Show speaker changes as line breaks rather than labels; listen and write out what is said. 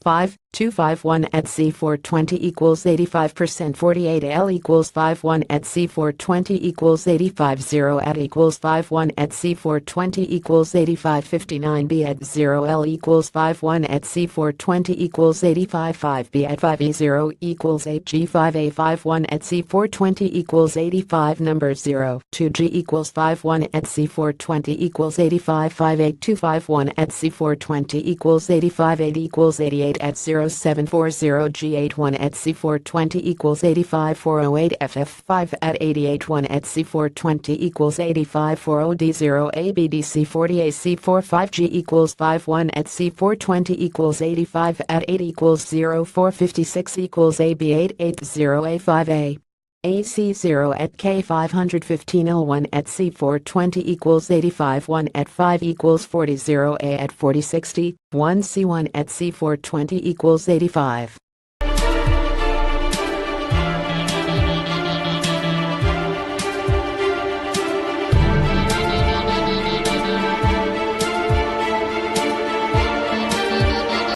5, 251 at C420 equals 85%. 48L equals 51 at C420 equals 85. 0 at equals 51 at C420 equals 85. 59B at 0L equals 51 at C420 equals 85. 5B at 5E0 equals 8G. 5A 51 at C420 equals 85. Number 0. 2G equals 51 at C420 equals 85. 5A 251 at C420 equals 85. 8 equals 88 at 0740G. 81 at C420 equals 85. 408 FF5 at 88. 1 at C420 equals 85. 40D0 ABDC 40 AC45G equals 51 at C420 equals 85 at 8 equals 0456 equals AB880A5A. AC0 at K515L1 at C420 equals 85. 1 at 5 equals 40. 0A at 4060. 1C1 at C420 equals 85.